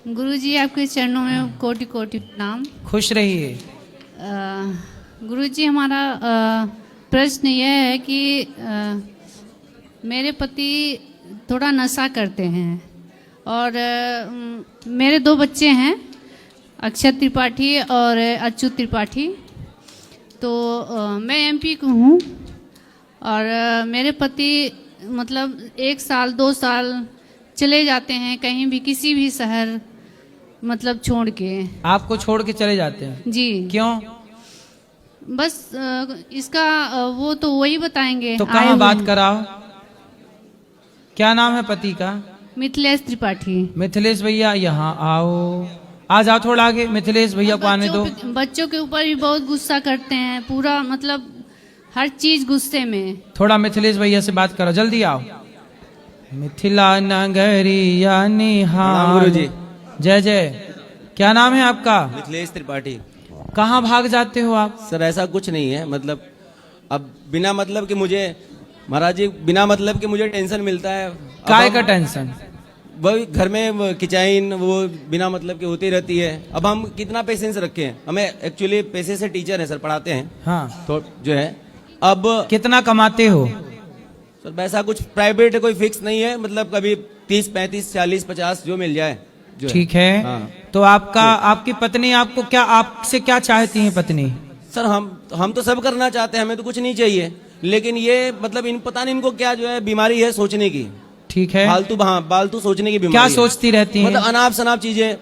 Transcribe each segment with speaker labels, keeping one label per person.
Speaker 1: गुरुजी आपके चरणों में कोटि कोटि प्रणाम।
Speaker 2: खुश रहिए।
Speaker 1: गुरुजी हमारा प्रश्न यह है कि मेरे पति थोड़ा नशा करते हैं और मेरे दो बच्चे हैं, अक्षत त्रिपाठी और अच्युत त्रिपाठी। तो मैं एमपी को हूँ और मेरे पति मतलब 1 साल 2 साल चले जाते हैं कहीं भी, किसी भी शहर मतलब छोड़ के।
Speaker 2: आपको छोड़ के चले जाते हैं
Speaker 1: जी।
Speaker 2: क्यों?
Speaker 1: बस इसका वो तो वही बताएंगे।
Speaker 2: तो कहाँ बात कराओ? क्या नाम है पति का?
Speaker 1: मिथिलेश त्रिपाठी।
Speaker 2: मिथिलेश भैया यहाँ आओ, आ जाओ थोड़ा आगे। मिथिलेश भैया को आने दो।
Speaker 1: बच्चों के ऊपर भी बहुत गुस्सा करते हैं, पूरा मतलब हर चीज गुस्से में।
Speaker 2: थोड़ा मिथिलेश भैया से बात करो, जल्दी आओ। मिथिला नगरिया निहाल।
Speaker 3: गुरुजी।
Speaker 2: जय जय। क्या नाम है आपका?
Speaker 3: मिथिलेश त्रिपाठी।
Speaker 2: कहाँ भाग जाते हो आप?
Speaker 3: सर ऐसा कुछ नहीं है, मतलब अब बिना मतलब कि मुझे महाराज जी बिना मतलब कि मुझे टेंशन मिलता है।
Speaker 2: काय का टेंशन?
Speaker 3: वही घर में किचाइन वो बिना मतलब की होती रहती है। अब हम कितना पेशेंस रखे हैं, हमें एक्चुअली पैसे से टीचर है सर, पढ़ाते हैं।
Speaker 2: हाँ।
Speaker 3: तो जो है अब
Speaker 2: कितना कमाते हो?
Speaker 3: सर वैसा कुछ प्राइवेट कोई फिक्स नहीं है, मतलब कभी 30 35 40 50 जो मिल जाए।
Speaker 2: ठीक है।
Speaker 3: हाँ।
Speaker 2: तो आपकी पत्नी आपको क्या, आपसे क्या चाहती है पत्नी?
Speaker 3: सर हम तो सब करना चाहते हैं, हमें तो कुछ नहीं चाहिए, लेकिन ये मतलब पता नहीं इनको क्या जो है बीमारी है सोचने की।
Speaker 2: ठीक है।
Speaker 3: फालतू सोचने की बीमारी
Speaker 2: क्या
Speaker 3: है।
Speaker 2: सोचती रहती है?
Speaker 3: मतलब अनाप शनाप चीजें,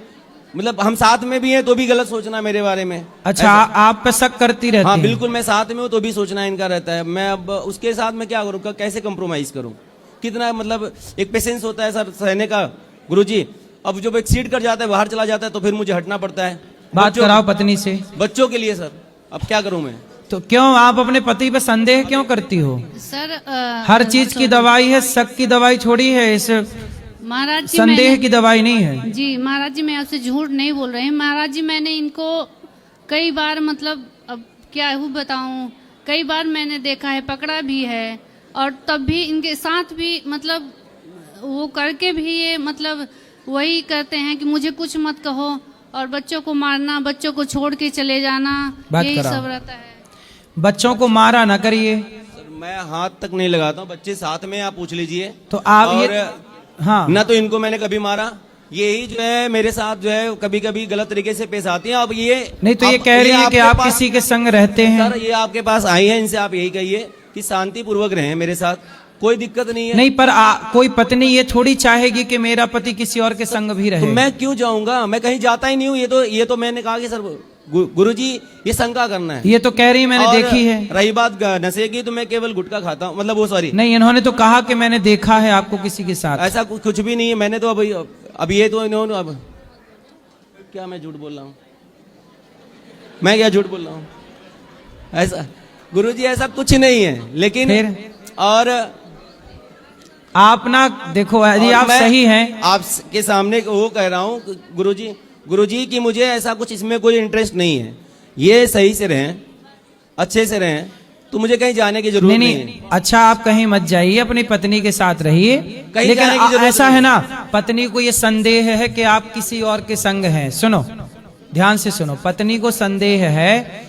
Speaker 3: मतलब हम साथ में भी हैं तो भी गलत सोचना मेरे बारे में।
Speaker 2: अच्छा, आप पे शक करती रहती
Speaker 3: हाँ
Speaker 2: है?
Speaker 3: बिल्कुल, मैं साथ में हूँ तो भी सोचना इनका रहता है। मैं अब उसके साथ में क्या करूँ, कैसे कंप्रोमाइज करूँ? कितना मतलब एक पेशेंस होता है सर सहने का गुरुजी। अब जब एक्सीड कर जाता है, बाहर चला जाता है, तो फिर मुझे हटना पड़ता है।
Speaker 2: बात कराओ पत्नी से।
Speaker 3: बच्चों के लिए सर, अब क्या करूँ मैं?
Speaker 2: तो क्यों आप अपने पति पे संदेह क्यों करती हो?
Speaker 1: सर
Speaker 2: हर चीज की दवाई है, शक की दवाई छोड़ी है, इस
Speaker 1: महाराज जी
Speaker 2: संदेह की दवाई नहीं है।
Speaker 1: जी महाराज जी, मैं आपसे झूठ नहीं बोल रही हूँ महाराज जी। मैंने इनको कई बार मतलब अब क्या हूँ बताऊँ, कई बार मैंने देखा है, पकड़ा भी है, और तब भी इनके साथ भी मतलब वो करके भी ये मतलब वही करते हैं कि मुझे कुछ मत कहो, और बच्चों को मारना, बच्चों को छोड़ के चले जाना, यही सब रहता है।
Speaker 2: बच्चों को मारा ना करिए।
Speaker 3: सर मैं हाथ तक नहीं लगाता हूँ, बच्चे साथ में आप पूछ लीजिए।
Speaker 2: तो आप
Speaker 3: और
Speaker 2: ये हाँ,
Speaker 3: ना तो इनको मैंने कभी मारा, यही जो है मेरे साथ जो है कभी कभी गलत तरीके से पेश आती है। अब ये
Speaker 2: नहीं तो ये कह रही है कि आप किसी के संग रहते हैं।
Speaker 3: सर ये आपके पास आई है, इनसे आप यही कहिए कि शांति पूर्वक रहें मेरे साथ, कोई दिक्कत नहीं है।
Speaker 2: नहीं पर कोई पत्नी ये थोड़ी चाहेगी कि मेरा पति किसी और के संग भी रहे।
Speaker 3: तो मैं क्यों जाऊंगा, मैं कहीं जाता ही नहीं हूँ। ये तो मैंने कहा कि सर गुरुजी ये शंका करना है।
Speaker 2: ये तो कह रही है, मैंने देखी है।
Speaker 3: रही बात नशे की, तो मैं केवल गुटखा खाता हूँ, मतलब वो सॉरी
Speaker 2: नहीं, इन्होंने तो कहा कि मैंने देखा है आपको किसी के साथ।
Speaker 3: ऐसा कुछ भी नहीं है। मैंने तो अब ये तो इन्होंने अब क्या मैं झूठ बोल रहा हूँ, मैं क्या झूठ बोल रहा हूँ? ऐसा गुरुजी ऐसा कुछ नहीं है, लेकिन
Speaker 2: फिर
Speaker 3: और
Speaker 2: आप ना देखो, यदि आप सही हैं,
Speaker 3: आपके सामने वो कह रहा हूँ गुरुजी कि मुझे ऐसा कुछ इसमें कोई इंटरेस्ट नहीं है। ये सही से रहें, अच्छे से रहें, तो मुझे कहीं जाने की जरूरत नहीं है।
Speaker 2: अच्छा, आप कहीं मत जाइए, अपनी पत्नी के साथ रहिए।
Speaker 3: कहीं
Speaker 2: लेकिन
Speaker 3: जाने की जरूरत
Speaker 2: ऐसा
Speaker 3: नहीं
Speaker 2: है ना, पत्नी को ये संदेह है कि आप किसी और के संग हैं। सुनो, ध्यान से सुनो। पत्नी को संदेह है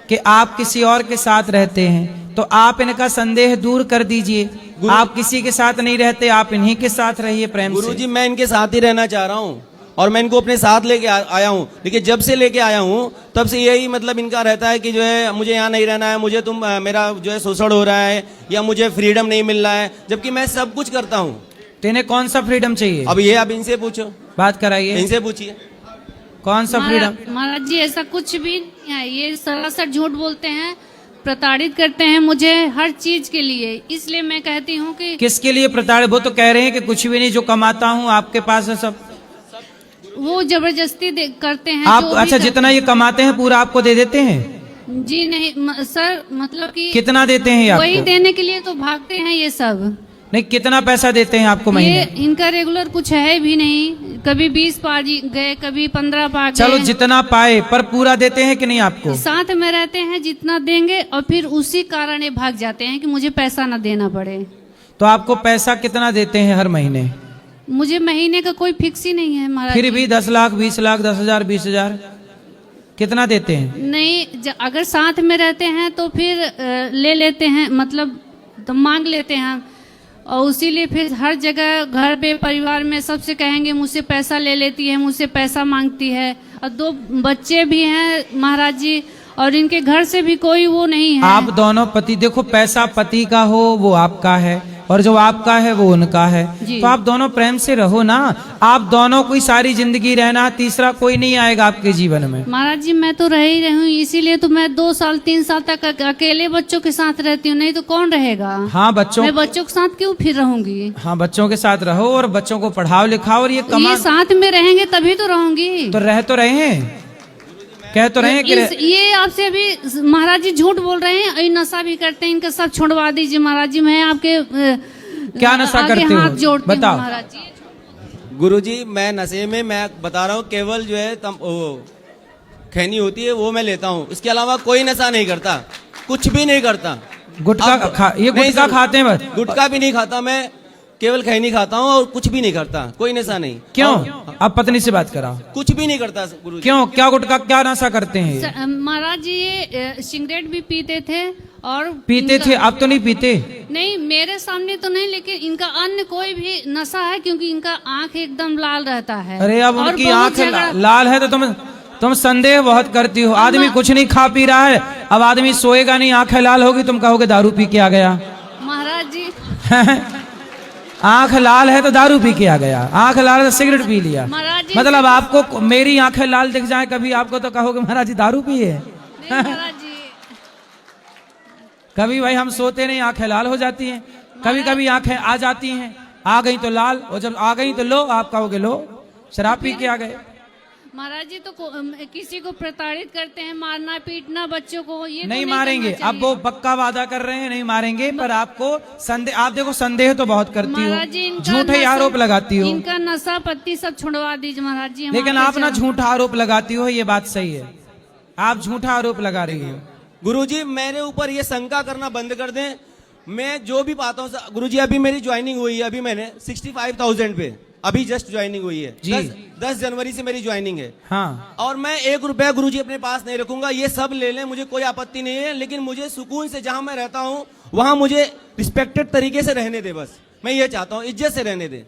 Speaker 2: कि आप किसी और के साथ रहते हैं, तो आप इनका संदेह दूर कर दीजिए। आप किसी के साथ नहीं रहते, आप इन्हीं के साथ रहिए प्रेम से।
Speaker 3: गुरुजी मैं इनके साथ ही रहना चाह रहा हूँ, और मैं इनको अपने साथ लेके आया हूँ। लेकिन जब से लेके आया हूँ तब से यही मतलब इनका रहता है कि जो है मुझे यहाँ नहीं रहना है, मुझे मेरा जो है शोषण हो रहा है, या मुझे फ्रीडम नहीं मिल रहा है, जबकि मैं सब कुछ करता हूँ।
Speaker 2: तो इन्हें कौन सा फ्रीडम चाहिए?
Speaker 3: अब ये अब इनसे पूछो,
Speaker 2: बात कराइए,
Speaker 3: इनसे पूछिए
Speaker 2: कौन सा फ्रीडम?
Speaker 1: महाराज जी ऐसा कुछ भी नहीं है, ये सरासर झूठ बोलते हैं, प्रताड़ित करते हैं मुझे हर चीज के लिए। इसलिए मैं कहती हूँ कि
Speaker 2: किसके लिए प्रताड़ित? वो तो कह रहे हैं कि कुछ भी नहीं, जो कमाता हूँ आपके पास है सब।
Speaker 1: वो जबरदस्ती करते हैं।
Speaker 2: आप अच्छा, जितना ये कमाते हैं पूरा आपको दे देते हैं?
Speaker 1: जी नहीं सर, मतलब कि
Speaker 2: कितना देते हैं ये
Speaker 1: वही
Speaker 2: आपको?
Speaker 1: देने के लिए तो भागते हैं ये सब।
Speaker 2: नहीं, कितना पैसा देते हैं आपको महीने?
Speaker 1: ये इनका रेगुलर कुछ है भी नहीं, कभी 20 पा गए, कभी 15 पा गए।
Speaker 2: चलो जितना पाए, पर पूरा देते हैं कि नहीं आपको?
Speaker 1: साथ में रहते हैं, जितना देंगे, और फिर उसी कारण ये भाग जाते हैं कि मुझे पैसा ना देना पड़े।
Speaker 2: तो आपको पैसा कितना देते हैं हर महीने?
Speaker 1: मुझे महीने का कोई फिक्स ही नहीं है महाराज
Speaker 2: फिर
Speaker 1: जी।
Speaker 2: भी 10 लाख 20 लाख 10,000 20,000 कितना देते हैं?
Speaker 1: नहीं, अगर साथ में रहते हैं तो फिर ले लेते हैं, मतलब तो मांग लेते हैं, और उसीलिए फिर हर जगह घर पे परिवार में सबसे कहेंगे मुझसे पैसा ले लेती है, मुझसे पैसा मांगती है। और 2 बच्चे भी हैं महाराज जी, और इनके घर से भी कोई वो नहीं है।
Speaker 2: आप दोनों पति, देखो पैसा पति का हो वो आपका है, और जो आपका है वो उनका है,
Speaker 1: जी।
Speaker 2: तो आप दोनों प्रेम से रहो ना। आप दोनों को सारी जिंदगी रहना, तीसरा कोई नहीं आएगा आपके जीवन में।
Speaker 1: महाराज जी मैं तो रह ही रही हूँ, इसीलिए तो मैं 2 साल 3 साल तक अकेले बच्चों के साथ रहती हूँ, नहीं तो कौन रहेगा।
Speaker 2: हाँ बच्चों,
Speaker 1: मैं बच्चों के साथ क्यों फिर रहूंगी।
Speaker 2: हाँ बच्चों के साथ रहो और बच्चों को पढ़ाओ लिखाओ, और ये कमा
Speaker 1: ये साथ में रहेंगे तभी तो रहूंगी।
Speaker 2: तो रह तो रहे हैं, कह तो रहे हैं कि
Speaker 1: ये आपसे अभी महाराज जी झूठ बोल रहे हैं, ये नशा भी करते हैं, इनका सब छुड़वा दीजिए महाराज जी। मैं आपके
Speaker 2: क्या नशा
Speaker 1: आगे
Speaker 2: करते
Speaker 1: हाथ
Speaker 2: हो
Speaker 1: जोड़ती हूँ
Speaker 2: बताओ।
Speaker 1: महाराज जी।
Speaker 3: गुरुजी मैं नशे में, मैं बता रहा हूँ, केवल जो है खैनी होती है वो मैं लेता हूँ, इसके अलावा कोई नशा नहीं करता, कुछ भी नहीं करता।
Speaker 2: गुटखा ये
Speaker 3: नहीं
Speaker 2: गुटखा
Speaker 3: सर,
Speaker 2: खाते हैं बस?
Speaker 3: गुटखा भी नहीं खाता मैं, केवल खैनी खाता हूँ और कुछ भी नहीं करता, कोई नशा नहीं।
Speaker 2: क्यों?
Speaker 3: और
Speaker 2: आप पत्नी से बात कराओ।
Speaker 3: कुछ भी नहीं करता गुरुजी।
Speaker 2: क्यों? क्या गुटखा क्या नशा करते हैं ये?
Speaker 1: महाराज जी ये सिगरेट भी पीते थे और
Speaker 2: पीते थे, अब तो नहीं पीते?
Speaker 1: नहीं, मेरे सामने तो नहीं, लेकिन इनका अन्य कोई भी नशा है, क्योंकि इनका आंख एकदम लाल रहता है।
Speaker 2: अरे अब
Speaker 1: और
Speaker 2: उनकी
Speaker 1: बहुत
Speaker 2: आंख
Speaker 1: झगड़ा-
Speaker 2: लाल है तो तुम संदेह बहुत करती हो। आदमी कुछ नहीं खा पी रहा है, अब आदमी सोएगा नहीं, आंखें लाल होगी, तुम कहोगे दारू पी के आ गया।
Speaker 1: महाराज जी
Speaker 2: आंख लाल है तो दारू पी के आ गया, आंख लाल है तो सिगरेट पी लिया।
Speaker 1: महाराज जी
Speaker 2: मतलब आपको मेरी आंखें लाल दिख जाए कभी आपको तो कहोगे महाराज जी दारू पिए।
Speaker 1: नहीं महाराज जी,
Speaker 2: कभी भाई हम सोते नहीं, आंखें लाल हो जाती हैं, कभी कभी आंखें आ जाती हैं, आ गई तो लाल, और जब आ गई तो लो, आप कहोगे लो शराब पी के आ गए।
Speaker 1: महाराज जी तो किसी को प्रताड़ित करते हैं, मारना पीटना बच्चों को, ये
Speaker 2: नहीं
Speaker 1: तो
Speaker 2: मारेंगे,
Speaker 1: करना
Speaker 2: अब वो पक्का वादा कर रहे हैं नहीं मारेंगे, पर आपको संदेह, आप देखो संदेह तो बहुत करती
Speaker 1: महाराज जी
Speaker 2: हो,
Speaker 1: इनका
Speaker 2: झूठे
Speaker 1: नशा-
Speaker 2: आरोप लगाती हो।
Speaker 1: इनका नशा पत्ती सब छुड़वा दीजिए महाराज जी। हम
Speaker 2: लेकिन
Speaker 1: आपके
Speaker 2: आप ना
Speaker 1: चरण-
Speaker 2: झूठा आरोप लगाती हो, ये बात सही है, आप झूठा आरोप लगा रही हो।
Speaker 3: गुरुजी मेरे ऊपर ये शंका करना बंद कर दें, मैं जो भी पाता हूँ गुरुजी, अभी मेरी ज्वाइनिंग हुई है, अभी मैंने 65,000 पे अभी जस्ट ज्वाइनिंग हुई है
Speaker 2: जी।
Speaker 3: 10 जनवरी से मेरी ज्वाइनिंग है।
Speaker 2: हाँ,
Speaker 3: और मैं 1 रुपया गुरुजी अपने पास नहीं रखूंगा, ये सब ले लें, मुझे कोई आपत्ति नहीं है, लेकिन मुझे सुकून से जहां मैं रहता हूं वहां मुझे रिस्पेक्टेड तरीके से रहने दे, बस मैं ये चाहता हूं, इज्जत से रहने दे,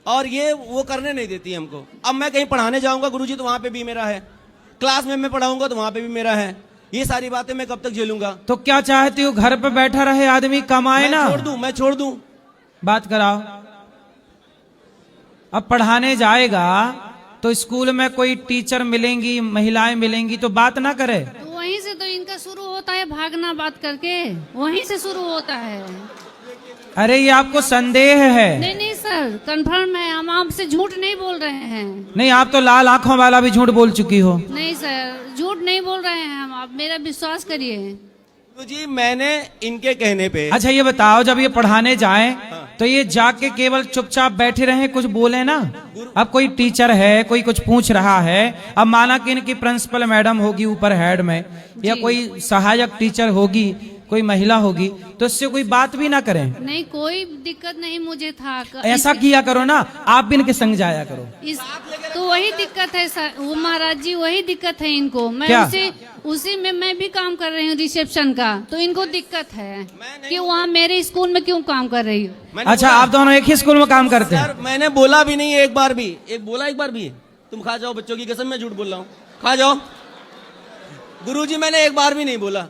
Speaker 3: और ये वो करने नहीं देती है हमको। अब मैं कहीं पढ़ाने जाऊंगा गुरुजी तो वहां पे भी मेरा है, क्लास में मैं पढ़ाऊंगा तो वहां पे भी मेरा है, ये सारी बातें मैं कब तक झेलूंगा।
Speaker 2: तो क्या चाहती हो, घर पे बैठा रहे आदमी, कमाए ना?
Speaker 3: मैं छोड़ दूं।
Speaker 2: बात कराओ। अब पढ़ाने जाएगा तो स्कूल में कोई टीचर मिलेंगी, महिलाएं मिलेंगी, तो बात ना करे?
Speaker 1: तो वहीं से तो इनका शुरू होता है भागना, बात करके वहीं से शुरू होता है।
Speaker 2: अरे ये आपको संदेह है।
Speaker 1: नहीं नहीं सर, कंफर्म है, हम आपसे झूठ नहीं बोल रहे हैं।
Speaker 2: नहीं, आप तो लाल आंखों वाला भी झूठ बोल चुकी हो।
Speaker 1: नहीं सर, झूठ नहीं बोल रहे हैं हम, आप मेरा विश्वास करिए।
Speaker 3: तो जी मैंने इनके कहने पे,
Speaker 2: अच्छा ये बताओ, जब ये पढ़ाने जाएं तो ये जाके केवल चुपचाप बैठे रहे, कुछ बोले ना? अब कोई टीचर है, कोई कुछ पूछ रहा है, अब माना कि इनकी प्रिंसिपल मैडम होगी ऊपर हेड में, या कोई सहायक टीचर होगी, कोई महिला होगी, तो इससे कोई बात भी ना करें?
Speaker 1: नहीं, कोई दिक्कत नहीं मुझे था।
Speaker 2: ऐसा किया करो ना, आप भी इनके संग जाया करो।
Speaker 1: इस तो वही दिक्कत है सर, वो महाराज जी वही दिक्कत है इनको। मैं
Speaker 2: क्या?
Speaker 1: उसी में मैं भी काम कर रही हूँ रिसेप्शन का, तो इनको दिक्कत है कि वहाँ मेरे स्कूल में क्यों काम कर रही हूँ।
Speaker 2: अच्छा, आप दोनों एक ही स्कूल में काम करते हैं?
Speaker 3: सर मैंने बोला भी नहीं एक बार भी, एक बार भी तुम खा जाओ, बच्चों की कसम, मैं झूठ बोल रहा हूँ, खा जाओ। गुरुजी मैंने एक बार भी नहीं बोला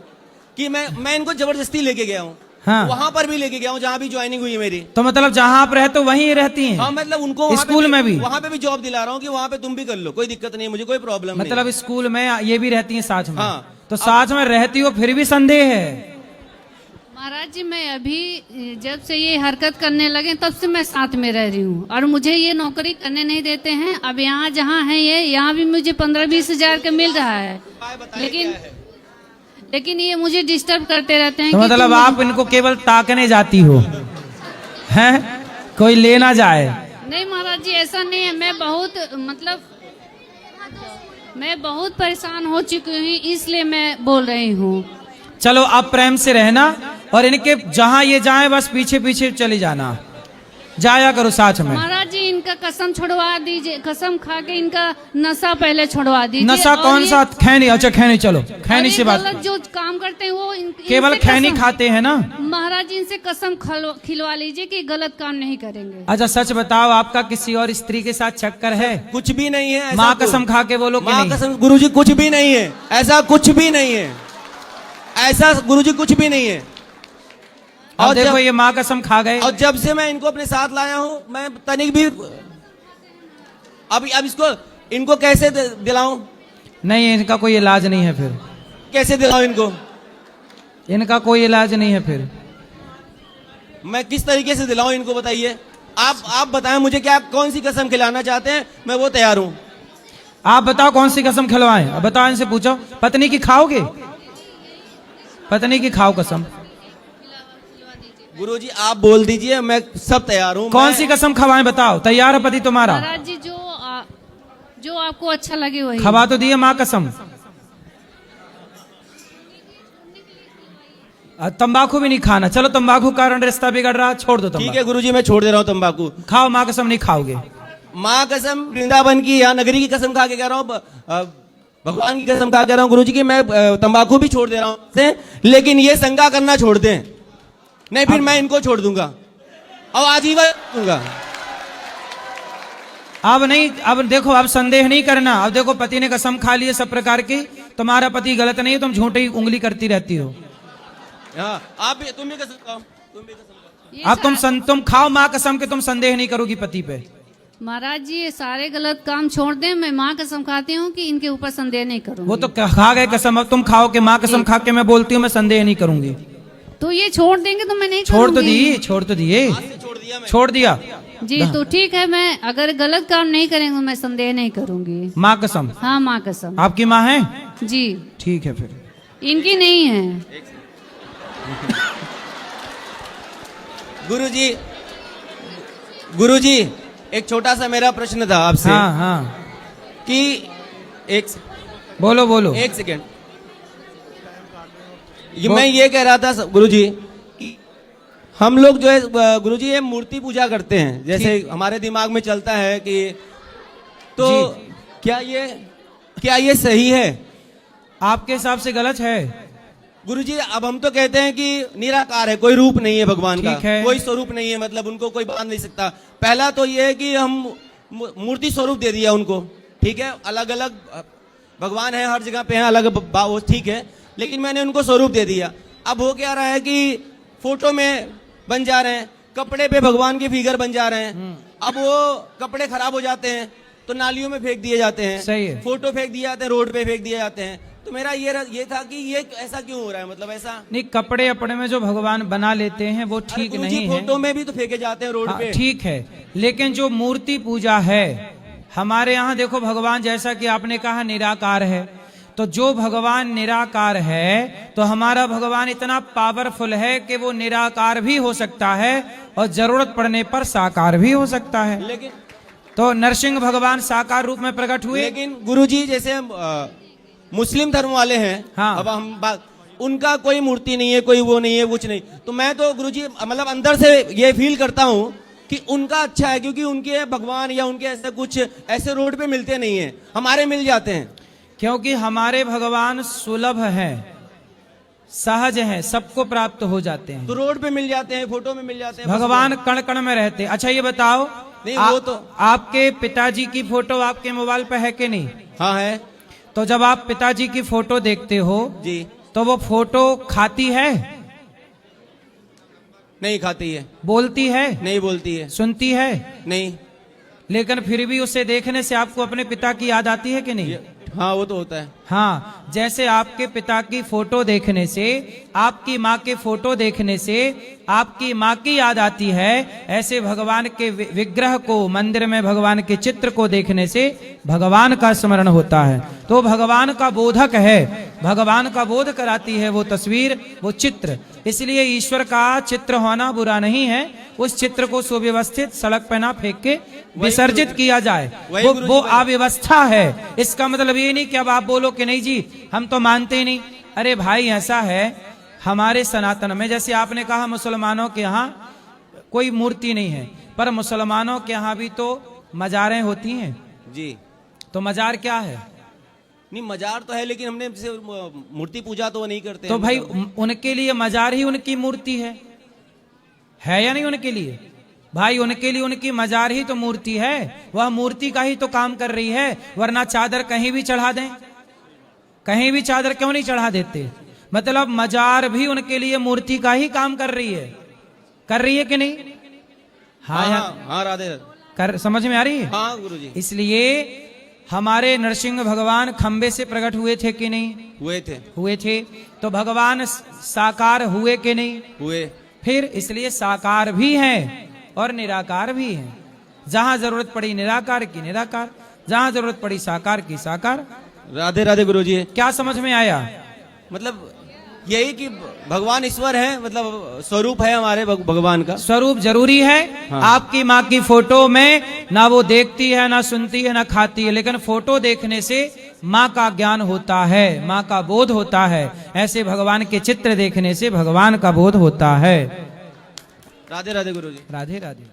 Speaker 3: कि मैं इनको जबरदस्ती लेके गया हूँ।
Speaker 2: हाँ।
Speaker 3: वहां पर भी लेके गया हूँ जहाँ भी ज्वाइनिंग हुई है मेरी।
Speaker 2: तो मतलब जहाँ आप रहते हो वहीं रहती हैं?
Speaker 3: हाँ, मतलब उनको वहाँ पे
Speaker 2: स्कूल में भी?
Speaker 3: वहाँ पे भी जॉब दिला रहा हूँ कि वहाँ पे तुम भी कर लो, कोई दिक्कत नहीं, मुझे कोई प्रॉब्लम नहीं।
Speaker 2: मतलब स्कूल में ये भी रहती हैं साथ में?
Speaker 3: हाँ।
Speaker 2: तो साथ में रहती हो फिर भी संदेह है?
Speaker 1: महाराज जी मैं अभी जब से ये हरकत करने लगे तब से मैं साथ में रह रही हूँ, और मुझे ये नौकरी करने नहीं देते हैं। अब यहाँ जहाँ है ये, यहाँ भी मुझे 15-20 हजार का मिल रहा है, लेकिन ये मुझे डिस्टर्ब करते रहते हैं।
Speaker 2: तो मतलब आप इनको केवल ताकने जाती हो, हैं? कोई ले ना जाए?
Speaker 1: नहीं महाराज जी ऐसा नहीं है, मैं बहुत परेशान हो चुकी हूँ, इसलिए मैं बोल रही हूँ।
Speaker 2: चलो आप प्रेम से रहना, और इनके जहां ये जाएं बस पीछे पीछे चले जाना। जाया करो साथ में।
Speaker 1: महाराज जी इनका कसम छुड़वा दीजिए, कसम खा के इनका नशा पहले छुड़वा दीजिए।
Speaker 2: नशा
Speaker 1: और
Speaker 2: कौन
Speaker 1: ये-
Speaker 2: सा? खैनी। अच्छा खैनी, चलो
Speaker 1: और
Speaker 2: खैनी
Speaker 1: ये
Speaker 2: से बात।
Speaker 1: गलत जो काम करते हैं वो
Speaker 2: केवल
Speaker 1: इनसे
Speaker 2: खैनी
Speaker 1: कसम-
Speaker 2: खाते हैं ना?
Speaker 1: महाराज जी इनसे कसम खिलवा लीजिए कि गलत काम नहीं करेंगे।
Speaker 2: अच्छा सच बताओ, आपका किसी और स्त्री के साथ चक्कर है?
Speaker 3: कुछ भी नहीं है ऐसा
Speaker 2: माँ
Speaker 3: कुछ।
Speaker 2: कसम खा के बोलो कि
Speaker 3: माँ
Speaker 2: नहीं?
Speaker 3: कसम गुरुजी कुछ भी नहीं है, ऐसा कुछ भी नहीं है, ऐसा गुरुजी कुछ भी नहीं है।
Speaker 2: और देखो
Speaker 3: जब-
Speaker 2: ये माँ कसम खा गए।
Speaker 3: और जब से मैं इनको अपने साथ लाया हूं, मैं तनिक भी अब इसको इनको कैसे दिलाऊं?
Speaker 2: नहीं, इनका कोई इलाज नहीं है फिर।
Speaker 3: कैसे दिलाऊं इनको?
Speaker 2: इनका कोई इलाज नहीं है फिर।
Speaker 3: मैं किस तरीके से दिलाऊं इनको, बताइए। आप बताएं मुझे, क्या कौन सी कसम खिलाना चाहते हैं, मैं वो तैयार हूं।
Speaker 2: आप बताओ कौन सी कसम खिलवाएं? अब बताओ, इनसे पूछो। पत्नी की खाओगे? पत्नी की खाओ कसम।
Speaker 3: गुरुजी आप बोल दीजिए, मैं सब तैयार हूं।
Speaker 2: कौन सी कसम खवाएं बताओ? तैयार है पति तुम्हारा?
Speaker 1: महाराज जी जो आपको अच्छा लगे वही।
Speaker 2: खवा तो दिए माँ कसम। तंबाकू भी नहीं खाना। चलो तंबाकू का कारण रिश्ता बिगड़ रहा, छोड़ दो
Speaker 3: ठीक
Speaker 2: तंबाकू।
Speaker 3: है गुरुजी, मैं छोड़ दे रहा हूं तंबाकू।
Speaker 2: खाओ माँ कसम, नहीं खाओगे?
Speaker 3: माँ कसम वृंदावन की या नगरी की कसम खा के कह रहा हूँ, भगवान की कसम खा के कह रहा हूँ गुरुजी की मैं तंबाकू भी छोड़ दे रहा हूँ, लेकिन ये संगा करना छोड़ दें, नहीं फिर मैं इनको छोड़ दूंगा और आजीवन दूंगा।
Speaker 2: अब नहीं, अब देखो, अब संदेह नहीं करना। अब देखो पति ने कसम खा ली है सब प्रकार की, तुम्हारा पति गलत नहीं है, तुम झूठी उंगली करती रहती हो।
Speaker 3: हाँ, आप भी, तुम भी कसम खाओ, तुम भी कसम खाओ।
Speaker 1: ये
Speaker 2: अब तुम खाओ माँ कसम के, तुम संदेह नहीं करोगी पति पे।
Speaker 1: महाराज जी ये सारे गलत काम छोड़ दें, मैं माँ कसम खाती हूँ कि इनके ऊपर संदेह नहीं करूँगी।
Speaker 2: वो तो खा गए कसम, अब तुम खाओ कि माँ कसम खा के मैं बोलती हूँ मैं संदेह नहीं करूंगी।
Speaker 1: तो ये छोड़ देंगे तो मैं नहीं
Speaker 2: छोड़ तो
Speaker 1: करूँगी।
Speaker 2: दिए, छोड़ तो दिए,
Speaker 3: आज से छोड़ दिया मैं।
Speaker 2: छोड़ दिया।
Speaker 1: जी तो ठीक है, मैं अगर गलत काम नहीं करेंगे मैं संदेह नहीं करूँगी।
Speaker 2: माँ कसम।
Speaker 1: हाँ माँ कसम।
Speaker 2: आपकी माँ है?
Speaker 1: जी
Speaker 2: ठीक है फिर।
Speaker 1: इनकी नहीं है।
Speaker 3: गुरुजी, गुरुजी एक छोटा सा मेरा प्रश्न था आपसे।
Speaker 2: हाँ हाँ,
Speaker 3: कि एक
Speaker 2: बोलो बोलो।
Speaker 3: एक सेकेंड, मैं ये कह रहा था गुरुजी कि हम लोग जो है गुरुजी ये मूर्ति पूजा करते हैं, जैसे हमारे दिमाग में चलता है कि तो क्या ये सही है?
Speaker 2: आपके हिसाब से गलत है?
Speaker 3: गुरुजी अब हम तो कहते हैं कि निराकार है, कोई रूप नहीं है भगवान का,
Speaker 2: ठीक है।
Speaker 3: कोई स्वरूप नहीं है, मतलब उनको कोई बांध नहीं सकता। पहला तो ये है कि हम मूर्ति स्वरूप दे दिया उनको, ठीक है, अलग अलग भगवान है, हर जगह पे है अलग, वो ठीक है, लेकिन मैंने उनको स्वरूप दे दिया। अब हो क्या रहा है कि फोटो में बन जा रहे हैं, कपड़े पे भगवान के फिगर बन जा रहे हैं। अब वो कपड़े खराब हो जाते हैं तो नालियों में फेंक दिए जाते हैं,
Speaker 2: सही है।
Speaker 3: फोटो फेंक दिए जाते हैं, रोड पे फेंक दिए जाते हैं। तो मेरा ये था कि ये ऐसा क्यों हो रहा है, मतलब ऐसा
Speaker 2: नहीं, कपड़े अपने में जो भगवान बना लेते हैं वो ठीक
Speaker 3: गुरुजी,
Speaker 2: नहीं है।
Speaker 3: फोटो में भी तो फेंके जाते हैं रोड
Speaker 2: हाँ,
Speaker 3: पे।
Speaker 2: ठीक है, लेकिन जो मूर्ति पूजा है हमारे यहाँ, देखो भगवान जैसा कि आपने कहा निराकार है, तो जो भगवान निराकार है तो हमारा भगवान इतना पावरफुल है कि वो निराकार भी हो सकता है और जरूरत पड़ने पर साकार भी हो सकता है।
Speaker 3: लेकिन
Speaker 2: तो नरसिंह भगवान साकार रूप में प्रकट हुए।
Speaker 3: लेकिन गुरुजी जैसे हम मुस्लिम धर्म वाले हैं,
Speaker 2: हाँ।
Speaker 3: अब हम उनका कोई मूर्ति नहीं है, कोई वो नहीं है, कुछ नहीं, तो मैं तो गुरुजी मतलब अंदर से ये फील करता हूँ कि उनका अच्छा है, क्योंकि उनके भगवान या उनके ऐसे कुछ ऐसे रोड पे मिलते नहीं है, हमारे मिल जाते हैं।
Speaker 2: क्योंकि हमारे भगवान सुलभ हैं, सहज हैं, सबको प्राप्त हो जाते हैं।
Speaker 3: तो रोड पे मिल जाते हैं, फोटो में मिल जाते हैं,
Speaker 2: भगवान कण कण में रहते हैं। अच्छा ये बताओ,
Speaker 3: नहीं, वो तो
Speaker 2: आपके पिताजी की फोटो आपके मोबाइल पे है कि नहीं?
Speaker 3: हाँ है
Speaker 2: तो जब आप पिताजी की फोटो देखते हो
Speaker 3: जी।
Speaker 2: तो वो फोटो खाती है?
Speaker 3: नहीं खाती है,
Speaker 2: बोलती है?
Speaker 3: नहीं बोलती है,
Speaker 2: सुनती है?
Speaker 3: नहीं।
Speaker 2: लेकिन फिर भी उसे देखने से आपको अपने पिता की याद आती है कि नहीं?
Speaker 3: हाँ वो तो होता है।
Speaker 2: हाँ, जैसे आपके पिता की फोटो देखने से, आपकी माँ के फोटो देखने से आपकी माँ की याद आती है, ऐसे भगवान के विग्रह को, मंदिर में भगवान के चित्र को देखने से भगवान का स्मरण होता है। तो भगवान का बोधक है, भगवान का बोध कराती है वो तस्वीर, वो चित्र। इसलिए ईश्वर का चित्र होना बुरा नहीं है, उस चित्र को सुव्यवस्थित सड़क पर ना फेंक के विसर्जित किया जाए, वो अव्यवस्था है। इसका मतलब ये नहीं कि अब आप बोलो कि नहीं जी हम तो मानते ही नहीं। अरे भाई ऐसा है, हमारे सनातन में, जैसे आपने कहा मुसलमानों के यहाँ कोई मूर्ति नहीं है। पर मुसलमानों के यहाँ भी तो मजारें होती हैं,
Speaker 3: जी।
Speaker 2: तो मजार क्या है?
Speaker 3: नहीं, मजार तो है, लेकिन हमने जैसे मूर्ति पूजा तो वो नहीं करते
Speaker 2: तो
Speaker 3: हैं,
Speaker 2: भाई
Speaker 3: मतलब।
Speaker 2: उनके लिए मजार ही उनकी मूर्ति है या नहीं? उनके लिए भाई, उनके लिए उनकी मजार ही तो मूर्ति है, वह मूर्ति का ही तो काम कर रही है। वरना चादर कहीं भी चढ़ा दें, कहीं भी चादर क्यों नहीं चढ़ा देते? मतलब मजार भी उनके लिए मूर्ति का ही काम कर रही है कि नहीं? हाँ
Speaker 3: हाँ, राधे राधे।
Speaker 2: समझ में आ रही है?
Speaker 3: हाँ गुरुजी,
Speaker 2: इसलिए हमारे नरसिंह भगवान खंबे से प्रकट हुए थे कि नहीं?
Speaker 3: हुए थे।
Speaker 2: तो भगवान साकार हुए कि नहीं?
Speaker 3: हुए।
Speaker 2: फिर इसलिए साकार भी हैं और निराकार भी हैं। जहां जरूरत पड़ी निराकार की निराकार, जहां जरूरत पड़ी साकार की साकार।
Speaker 3: राधे राधे गुरुजी।
Speaker 2: क्या समझ में आया?
Speaker 3: मतलब यही कि भगवान ईश्वर है, मतलब स्वरूप है हमारे भगवान का।
Speaker 2: स्वरूप जरूरी है।
Speaker 3: हाँ।
Speaker 2: आपकी माँ की फोटो में ना वो देखती है, ना सुनती है, ना खाती है, लेकिन फोटो देखने से माँ का ज्ञान होता है, माँ का बोध होता है। ऐसे भगवान के चित्र देखने से भगवान का बोध होता है।
Speaker 3: राधे राधे गुरुजी।
Speaker 2: राधे राधे।